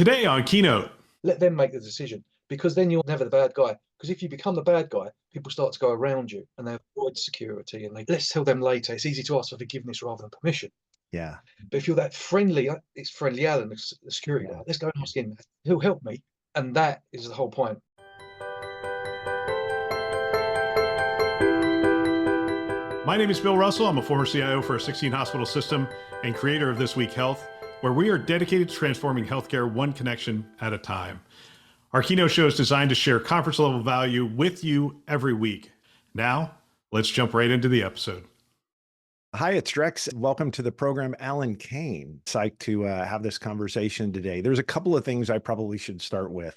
Today on Keynote. Let them make the decision, because then you're never the bad guy. Because if you become the bad guy, people start to go around you and they avoid security and let's tell them later. It's easy to ask for forgiveness rather than permission. Yeah. But if you're that friendly, it's friendly Alan, the security guy. Let's go and ask him. He'll help me. And that is the whole point. My name is Bill Russell. I'm a former CIO for a 16-hospital system and creator of This Week Health, where we are dedicated to transforming healthcare one connection at a time. Our Keynote show is designed to share conference-level value with you every week. Now, let's jump right into the episode. Hi, it's Drex. Welcome to the program, Alan Cain. Psyched to have this conversation today. There's a couple of things I probably should start with.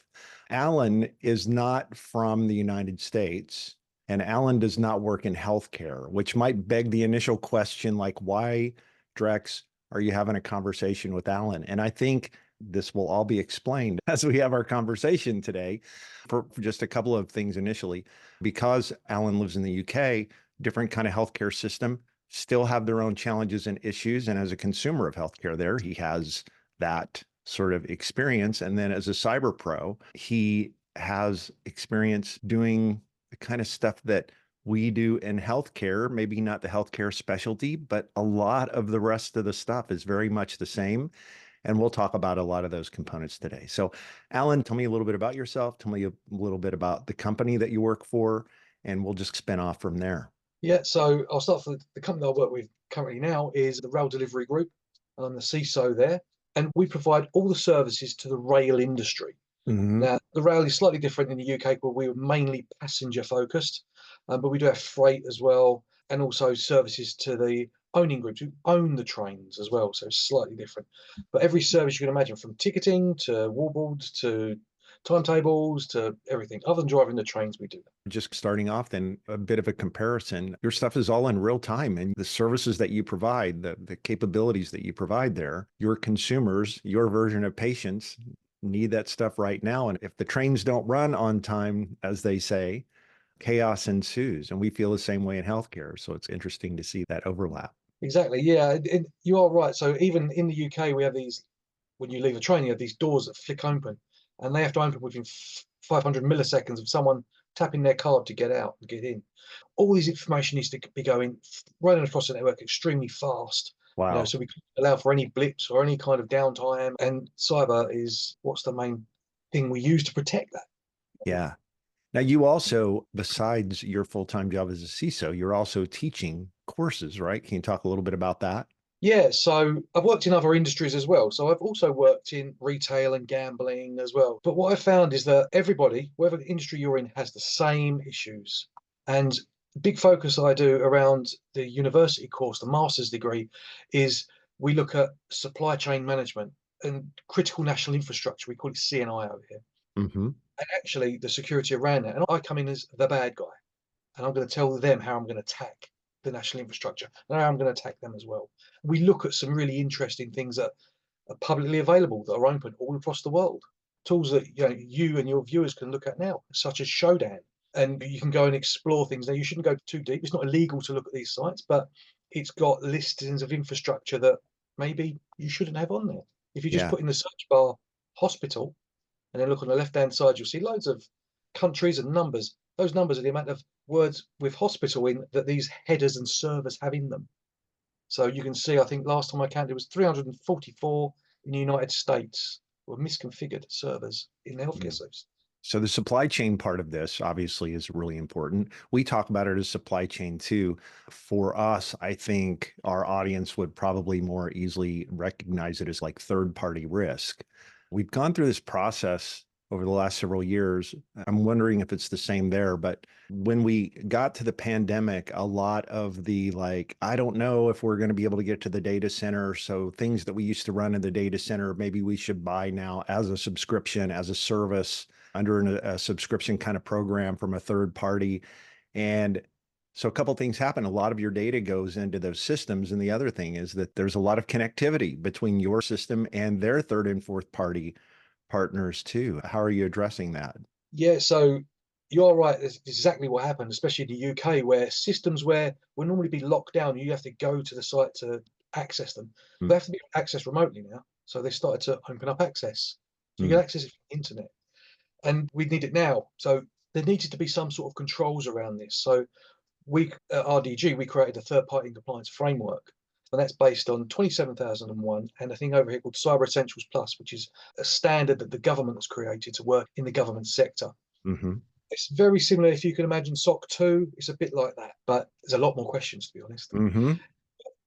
Alan is not from the United States, and Alan does not work in healthcare, which might beg the initial question, like, why, Drex, are you having a conversation with Alan? And I think this will all be explained as we have our conversation today for just a couple of things initially. Because Alan lives in the UK, different kind of healthcare system, still have their own challenges and issues. And as a consumer of healthcare there, he has that sort of experience. And then as a cyber pro, he has experience doing the kind of stuff that we do in healthcare, maybe not the healthcare specialty, but a lot of the rest of the stuff is very much the same. And we'll talk about a lot of those components today. So Alan, tell me a little bit about yourself. Tell me a little bit about the company that you work for, and we'll just spin off from there. Yeah, so I'll start for the company I work with currently now is the Rail Delivery Group. I'm the CISO there, and we provide all the services to the rail industry. Mm-hmm. Now, the rail is slightly different in the UK, where we were mainly passenger focused, but we do have freight as well, and also services to the owning groups who own the trains as well. So it's slightly different. But every service you can imagine, from ticketing to wallboards to timetables to everything, other than driving the trains, we do that. Just starting off then, a bit of a comparison. Your stuff is all in real time, and the services that you provide, the capabilities that you provide there, your consumers, your version of patients need that stuff right now. And if the trains don't run on time, as they say, chaos ensues. And we feel the same way in healthcare. So it's interesting to see that overlap. Exactly. Yeah, you are right. So even in the UK, we have these, when you leave a train, you have these doors that flick open, and they have to open within 500 milliseconds of someone tapping their card to get out and get in. All this information needs to be going running across the network extremely fast. Wow. So we can't allow for any blips or any kind of downtime. And cyber is what's the main thing we use to protect that. Yeah. Now, you also, besides your full-time job as a CISO, you're also teaching courses, right? Can you talk a little bit about that? Yeah, so I've worked in other industries as well. So I've also worked in retail and gambling as well. But what I found is that everybody, whatever industry you're in, has the same issues. And the big focus I do around the university course, the master's degree, is we look at supply chain management and critical national infrastructure. We call it CNI over here. Mm-hmm. And actually the security around that. And I come in as the bad guy, and I'm going to tell them how I'm going to attack the national infrastructure, and how I'm going to attack them as well. We look at some really interesting things that are publicly available, that are open all across the world. Tools that you and your viewers can look at now, such as Shodan. And you can go and explore things. Now, you shouldn't go too deep. It's not illegal to look at these sites, but it's got listings of infrastructure that maybe you shouldn't have on there. If you just put in the search bar hospital, and then look on the left-hand side, you'll see loads of countries and numbers. Those numbers are the amount of words with hospital in that these headers and servers have in them. So you can see, I think last time I counted, it was 344 in the United States were misconfigured servers in the healthcare service. So the supply chain part of this obviously is really important. We talk about it as supply chain too. For us, I think our audience would probably more easily recognize it as like third-party risk. We've gone through this process over the last several years. I'm wondering if it's the same there, but when we got to the pandemic, a lot of the I don't know if we're going to be able to get to the data center. So things that we used to run in the data center, maybe we should buy now as a subscription, as a service under a subscription kind of program from a third party. And so a couple of things happen. A lot of your data goes into those systems. And the other thing is that there's a lot of connectivity between your system and their third and fourth party partners too. How are you addressing that? Yeah, so you're right. That's exactly what happened, especially in the UK, where systems where will normally be locked down, you have to go to the site to access them. They have to be accessed remotely now. So they started to open up access. So you can access it from the internet. And we need it now. So there needed to be some sort of controls around this. So we at RDG, we created a third-party compliance framework. And that's based on 27001 and a thing over here called Cyber Essentials Plus, which is a standard that the government has created to work in the government sector. Mm-hmm. It's very similar, if you can imagine SOC 2, it's a bit like that, but there's a lot more questions, to be honest. Mm-hmm.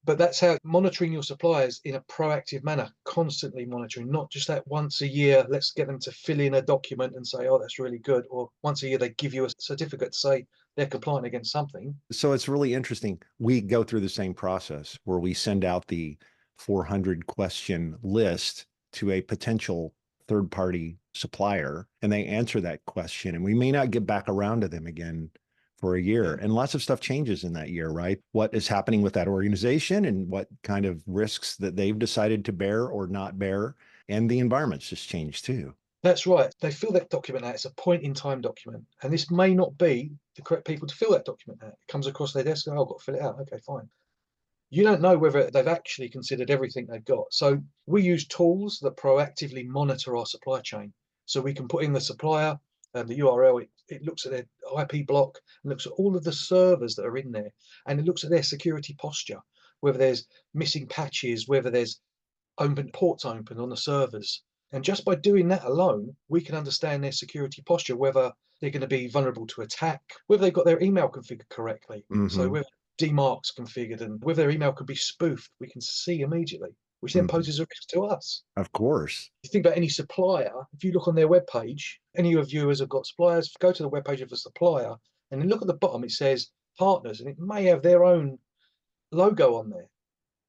But that's how monitoring your suppliers in a proactive manner, constantly monitoring, not just that once a year, let's get them to fill in a document and say, oh, that's really good. Or once a year, they give you a certificate to say they're compliant against something. So it's really interesting. We go through the same process where we send out the 400 question list to a potential third party supplier, and they answer that question. And we may not get back around to them again for a year. And lots of stuff changes in that year, right? What is happening with that organization and what kind of risks that they've decided to bear or not bear. And the environment's just changed too. That's right. They fill that document out. It's a point in time document. And this may not be the correct people to fill that document out. It comes across their desk, oh, I've got to fill it out. Okay, fine. You don't know whether they've actually considered everything they've got. So we use tools that proactively monitor our supply chain. So we can put in the supplier and the URL, it looks at their IP block and looks at all of the servers that are in there. And it looks at their security posture, whether there's missing patches, whether there's open ports open on the servers. And just by doing that alone, we can understand their security posture, whether they're going to be vulnerable to attack, whether they've got their email configured correctly. So whether DMARC's configured and whether their email could be spoofed, we can see immediately, which then poses a risk to us. Of course. You think about any supplier, if you look on their webpage, any of your viewers have got suppliers, go to the webpage of a supplier and then look at the bottom, it says partners, and it may have their own logo on there.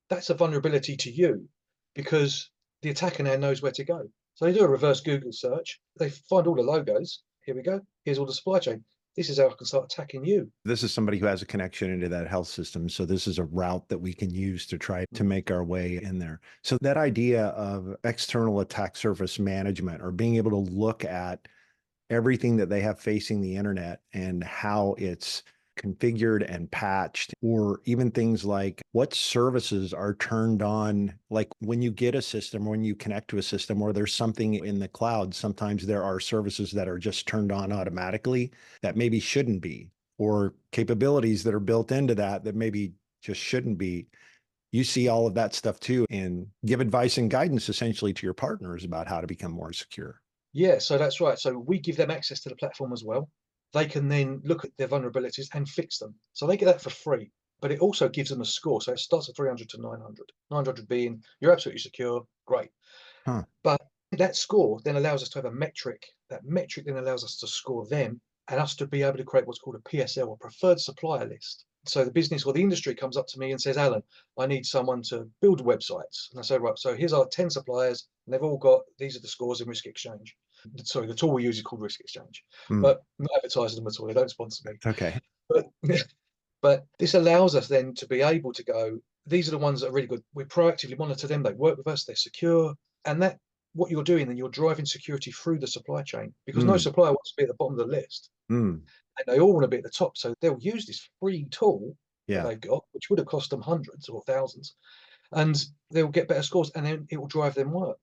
That's a vulnerability to you because the attacker now knows where to go. So they do a reverse Google search, they find all the logos. Here we go. Here's all the supply chain. This is how I can start attacking you. This is somebody who has a connection into that health system. So this is a route that we can use to try to make our way in there. So that idea of external attack surface management or being able to look at everything that they have facing the internet and how it's configured and patched, or even things like what services are turned on. Like when you get a system, when you connect to a system, or there's something in the cloud, sometimes there are services that are just turned on automatically that maybe shouldn't be, or capabilities that are built into that that maybe just shouldn't be. You see all of that stuff too, and give advice and guidance essentially to your partners about how to become more secure. Yeah, so that's right. So we give them access to the platform as well. They can then look at their vulnerabilities and fix them. So they get that for free, but it also gives them a score. So it starts at 300 to 900. 900 being you're absolutely secure, great. But that score then allows us to have a metric. That metric then allows us to score them and us to be able to create what's called a PSL, or preferred supplier list. So the business or the industry comes up to me and says, Alan, I need someone to build websites. And I say, right, so here's our 10 suppliers, and they've all got, these are the scores in Risk Exchange. Sorry, the tool we use is called Risk Exchange, but I'm not advertising them at all. They don't sponsor me. Okay. But this allows us then to be able to go, these are the ones that are really good. We proactively monitor them. They work with us. They're secure. And that what you're doing, then you're driving security through the supply chain, because no supplier wants to be at the bottom of the list. And they all want to be at the top. So they'll use this free tool that they've got, which would have cost them hundreds or thousands, and they'll get better scores, and then it will drive them work.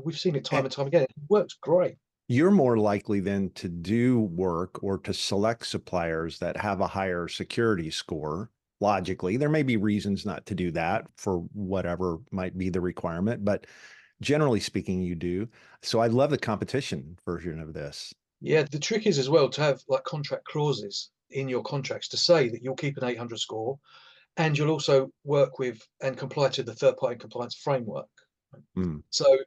We've seen it time and time again. It works great. You're more likely then to do work or to select suppliers that have a higher security score. Logically, there may be reasons not to do that for whatever might be the requirement, but generally speaking, you do. So I love the competition version of this. Yeah, the trick is as well to have like contract clauses in your contracts to say that you'll keep an 800 score, and you'll also work with and comply to the third-party compliance framework. So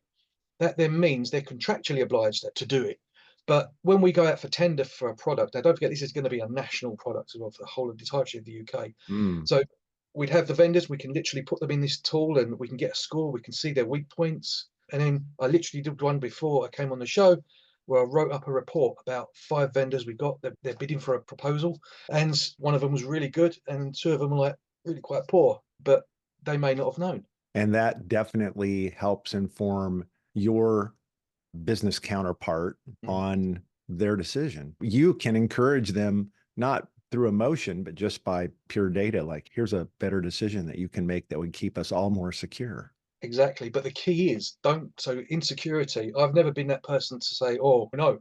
that then means they're contractually obliged to do it. But when we go out for tender for a product, now don't forget this is going to be a national product as well for the whole of the entirety of the UK. So we'd have the vendors, we can literally put them in this tool and we can get a score, we can see their weak points. And then I literally did one before I came on the show where I wrote up a report about 5 vendors we got. They're bidding for a proposal, and one of them was really good and 2 of them were like really quite poor, but they may not have known. And that definitely helps inform your business counterpart on their decision. You can encourage them, not through emotion, but just by pure data. Like, here's a better decision that you can make that would keep us all more secure. Exactly. But the key is so insecurity, I've never been that person to say, oh, no,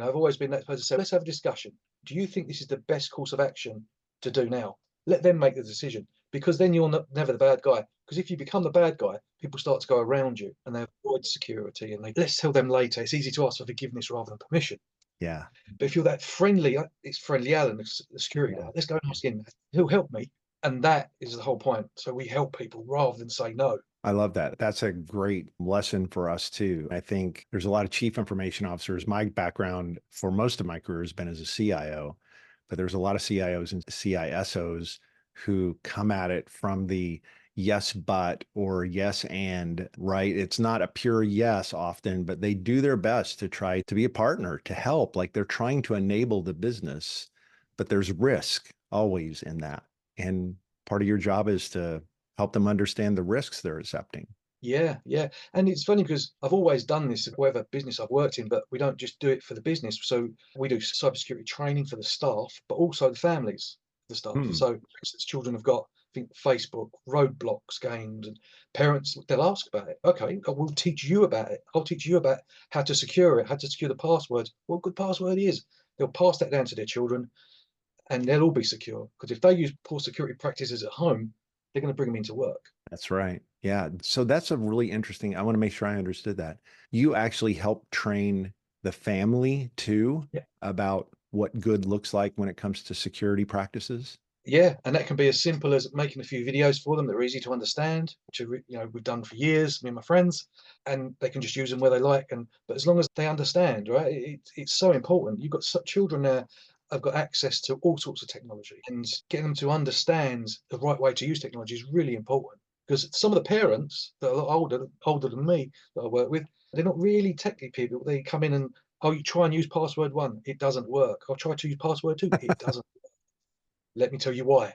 I've always been that person to say, let's have a discussion. Do you think this is the best course of action to do now? Let them make the decision, because then you're never the bad guy. Because if you become the bad guy, people start to go around you and they avoid security and let's tell them later. It's easy to ask for forgiveness rather than permission. Yeah. But if you're that friendly, it's friendly Alan, the security guy, let's go and ask him. He'll help me. And that is the whole point. So we help people rather than say no. I love that. That's a great lesson for us too. I think there's a lot of chief information officers. My background for most of my career has been as a CIO, but there's a lot of CIOs and CISOs who come at it from the yes, but or yes, and right. It's not a pure yes often, but they do their best to try to be a partner, to help. Like they're trying to enable the business, but there's risk always in that. And part of your job is to help them understand the risks they're accepting. Yeah, yeah. And it's funny because I've always done this at whatever business I've worked in, but we don't just do it for the business. So we do cybersecurity training for the staff, but also the families, the staff. So for instance, children have got, I think, Facebook, roadblocks, games, and parents, they'll ask about it. Okay, we'll teach you about it. I'll teach you about how to secure it, how to secure the password, what a good password is. They'll pass that down to their children and they'll all be secure. Because if they use poor security practices at home, they're going to bring them into work. That's right. Yeah. So that's a really interesting, I want to make sure I understood that. You actually help train the family too about what good looks like when it comes to security practices? Yeah, and that can be as simple as making a few videos for them that are easy to understand, which we've done for years, me and my friends, and they can just use them where they like. But as long as they understand, right, it's so important. You've got children now have got access to all sorts of technology, and getting them to understand the right way to use technology is really important. Because some of the parents that are a lot older than me that I work with, they're not really techie people. They come in and, oh, you try and use password 1, it doesn't work. I'll try to use password 2, it doesn't. Let me tell you why.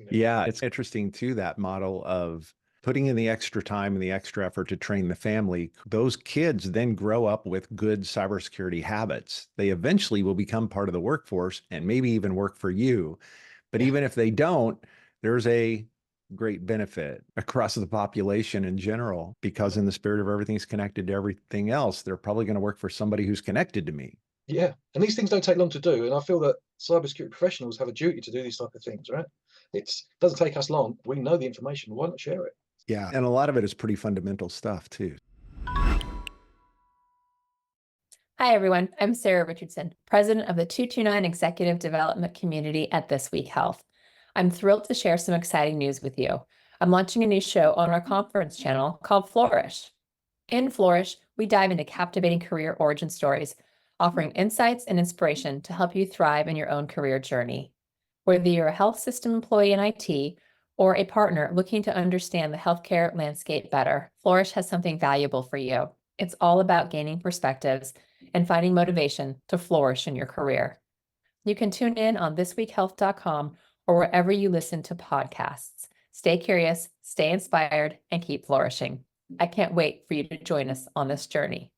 Yeah, it's interesting too, that model of putting in the extra time and the extra effort to train the family. Those kids then grow up with good cybersecurity habits. They eventually will become part of the workforce and maybe even work for you. But even if they don't, there's a great benefit across the population in general, because in the spirit of everything's connected to everything else, they're probably going to work for somebody who's connected to me. Yeah, and these things don't take long to do, and I feel that cybersecurity professionals have a duty to do these type of things, right? It doesn't take us long. We know the information. Why not share it? Yeah. And a lot of it is pretty fundamental stuff too. Hi, everyone. I'm Sarah Richardson, president of the 229 Executive Development Community at This Week Health. I'm thrilled to share some exciting news with you. I'm launching a new show on our conference channel called Flourish. In Flourish, we dive into captivating career origin stories, offering insights and inspiration to help you thrive in your own career journey. Whether you're a health system employee in IT or a partner looking to understand the healthcare landscape better, Flourish has something valuable for you. It's all about gaining perspectives and finding motivation to flourish in your career. You can tune in on thisweekhealth.com or wherever you listen to podcasts. Stay curious, stay inspired, and keep flourishing. I can't wait for you to join us on this journey.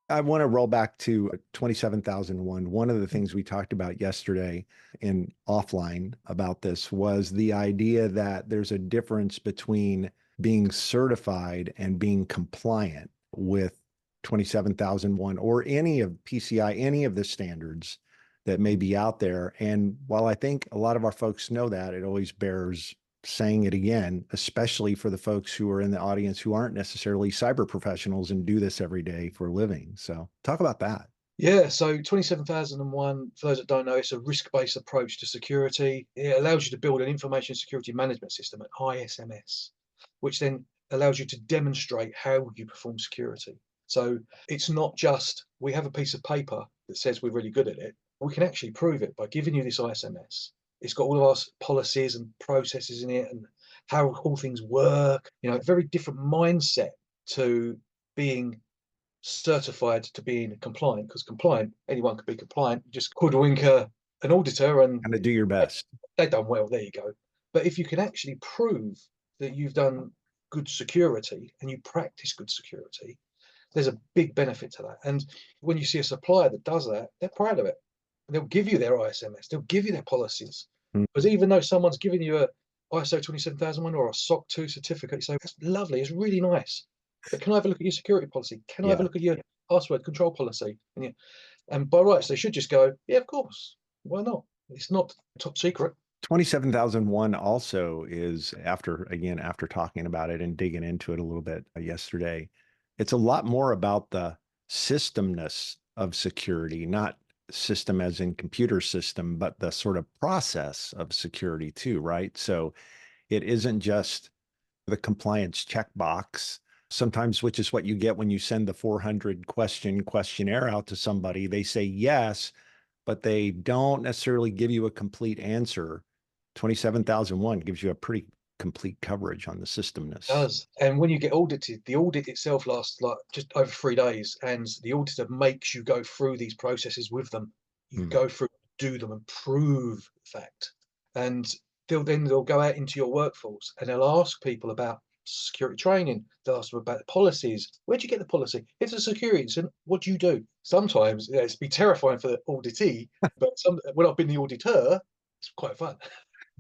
I want to roll back to 27001. One of the things we talked about yesterday in offline about this was the idea that there's a difference between being certified and being compliant with 27001 or any of PCI, any of the standards that may be out there. And while I think a lot of our folks know that, it always bears saying it again, especially for the folks who are in the audience who aren't necessarily cyber professionals and do this every day for a living. So talk about that. Yeah, so 27001, for those that don't know, it's a risk-based approach to security. It allows you to build an information security management system, an ISMS, which then allows you to demonstrate how you perform security. So it's not just, we have a piece of paper that says we're really good at it. We can actually prove it by giving you this ISMS. It's got all of our policies and processes in it and how all things work. A very different mindset to being certified to being compliant, because compliant, anyone could be compliant. You just hoodwink an auditor and Kind of do your best. They've done well, there you go. But if you can actually prove that you've done good security and you practice good security, there's a big benefit to that. And when you see a supplier that does that, they're proud of it. They'll give you their ISMS, they'll give you their policies. Because even though someone's giving you ISO 27001 or a SOC 2 certificate. You say, that's lovely, it's really nice. But can I have a look at your security policy? Can I have a Yeah. look at your password control policy? And by rights, they should just go, yeah, of course. Why not? It's not top secret. 27001 also is, after talking about it and digging into it a little bit yesterday, it's a lot more about the systemness of security, not system as in computer system, but the sort of process of security too, right? So it isn't just the compliance checkbox sometimes, which is what you get when you send the 400 question questionnaire out to somebody. They say yes, but they don't necessarily give you a complete answer. 27001 gives you a pretty complete coverage on the systemness. It does. And when you get audited, the audit itself lasts like just over 3 days, and the auditor makes you go through these processes with them. You go through, do them, and prove the fact. And they'll go out into your workforce and they'll ask people about security training. They'll ask them about the policies. Where'd you get the policy? If it's a security incident, what do you do? Sometimes it's be terrifying for the auditee, but when I've been the auditor, it's quite fun.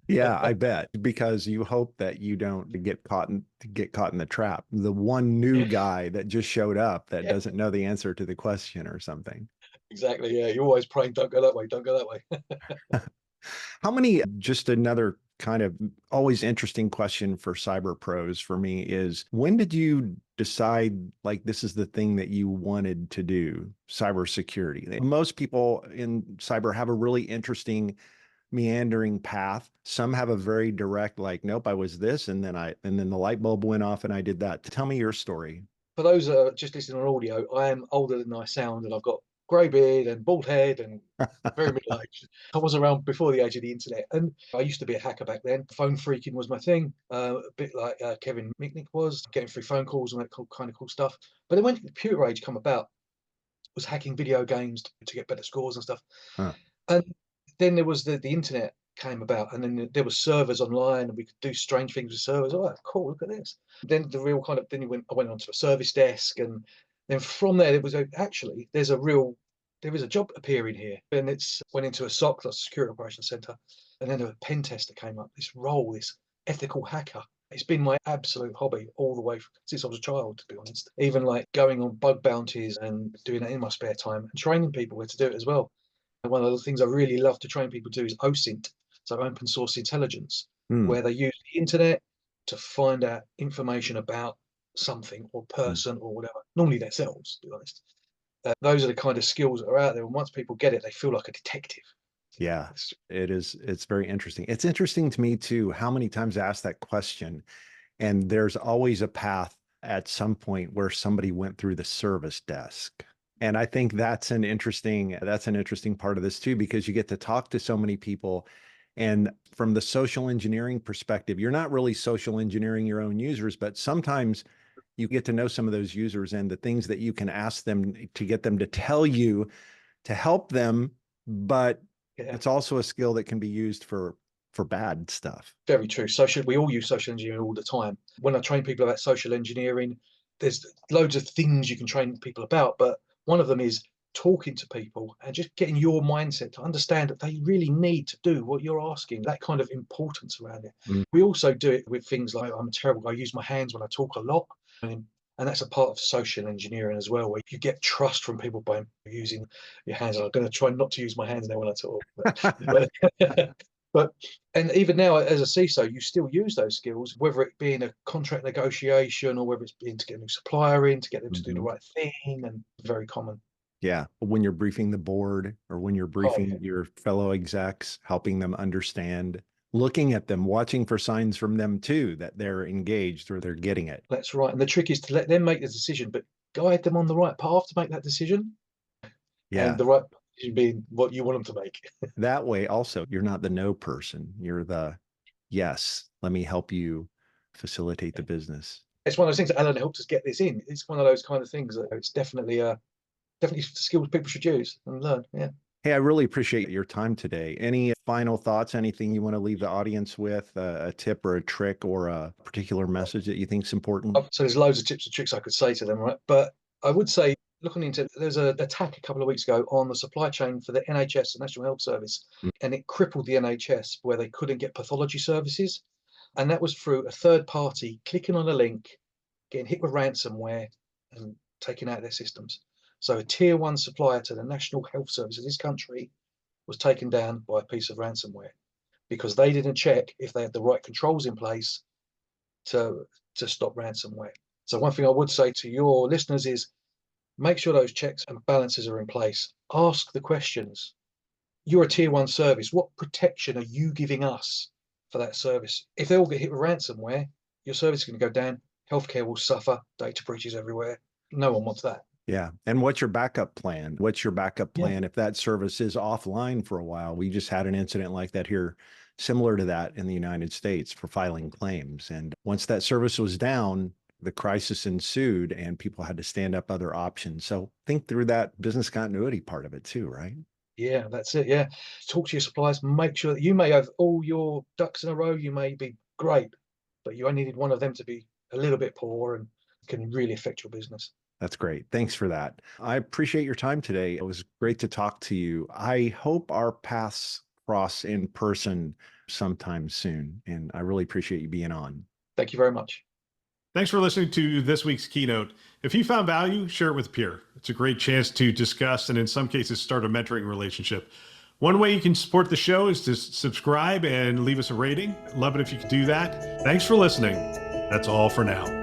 Yeah, I bet, because you hope that you don't get caught in the trap. The one new guy that just showed up that doesn't know the answer to the question or something. Exactly. Yeah, you're always praying, don't go that way, don't go that way. How many, just another kind of always interesting question for cyber pros for me is, when did you decide like this is the thing that you wanted to do, cybersecurity? Most people in cyber have a really interesting meandering path. Some have a very direct, like, nope, I was this, and then the light bulb went off and I did that. Tell me your story. For those that are just listening on audio, I am older than I sound, and I've got grey beard and bald head and very middle-aged. I was around before the age of the internet, and I used to be a hacker back then. Phone freaking was my thing, a bit like Kevin Mitnick was, getting through phone calls and that kind of cool stuff. But then when the computer age come about, was hacking video games to get better scores and stuff. Huh. And then there was the internet came about, and then there was servers online, and we could do strange things with servers. Oh, cool! Look at this. Then the real kind of I went onto a service desk, and then from there it was actually there is a job appearing here, and it's went into a SOC, that's Security Operations Center, and then a pen tester came up. This role, this ethical hacker. It's been my absolute hobby all the way since I was a child, to be honest. Even like going on bug bounties and doing it in my spare time and training people where to do it as well. And one of the things I really love to train people to do is OSINT, so open source intelligence, where they use the internet to find out information about something or person or whatever, normally themselves, to be honest. Those are the kind of skills that are out there. And once people get it, they feel like a detective. Yeah, it is. It's very interesting. It's interesting to me too, how many times I ask that question, and there's always a path at some point where somebody went through the service desk. And I think that's an interesting part of this too, because you get to talk to so many people. And from the social engineering perspective, you're not really social engineering your own users, but sometimes you get to know some of those users and the things that you can ask them to get them to tell you to help them. But it's also a skill that can be used for bad stuff. Very true. We all use social engineering all the time. When I train people about social engineering, there's loads of things you can train people about, but one of them is talking to people and just getting your mindset to understand that they really need to do what you're asking, that kind of importance around it. We also do it with things like, I'm a terrible guy, I use my hands when I talk a lot. And that's a part of social engineering as well, where you get trust from people by using your hands. I'm going to try not to use my hands now when I talk. And even now as a CISO, you still use those skills, whether it be in a contract negotiation or whether it's being to get a new supplier in, to get them to do the right thing, and very common. Yeah. When you're briefing the board or when you're briefing your fellow execs, helping them understand, looking at them, watching for signs from them too, that they're engaged or they're getting it. That's right. And the trick is to let them make the decision, but guide them on the right path to make that decision. Yeah. And the right decision being what you want them to make. That way also, you're not the no person. You're the, yes, let me help you facilitate the business. It's one of those things that Alan helped us get this in. It's one of those kind of things that it's definitely skills people should use and learn. Yeah. Hey, I really appreciate your time today. Any final thoughts, anything you want to leave the audience with, a tip or a trick or a particular message that you think is important? So there's loads of tips and tricks I could say to them, right? But I would say, looking into, there's an attack a couple of weeks ago on the supply chain for the NHS, the National Health Service, and it crippled the NHS where they couldn't get pathology services. And that was through a third party clicking on a link, getting hit with ransomware and taking out their systems. So a tier 1 supplier to the National Health Service of this country was taken down by a piece of ransomware because they didn't check if they had the right controls in place to stop ransomware. So one thing I would say to your listeners is make sure those checks and balances are in place. Ask the questions. You're a tier 1 service. What protection are you giving us for that service? If they all get hit with ransomware, your service is going to go down. Healthcare will suffer. Data breaches everywhere. No one wants that. Yeah. And what's your backup plan? What's your backup Yeah. plan if that service is offline for a while? We just had an incident like that here, similar to that in the United States for filing claims. And once that service was down, the crisis ensued and people had to stand up other options. So think through that business continuity part of it too, right? Yeah, that's it. Yeah. Talk to your suppliers. Make sure that you may have all your ducks in a row. You may be great, but you only need one of them to be a little bit poor and can really affect your business. That's great. Thanks for that. I appreciate your time today. It was great to talk to you. I hope our paths cross in person sometime soon. And I really appreciate you being on. Thank you very much. Thanks for listening to this week's keynote. If you found value, share it with a peer. It's a great chance to discuss and in some cases start a mentoring relationship. One way you can support the show is to subscribe and leave us a rating. Love it if you could do that. Thanks for listening. That's all for now.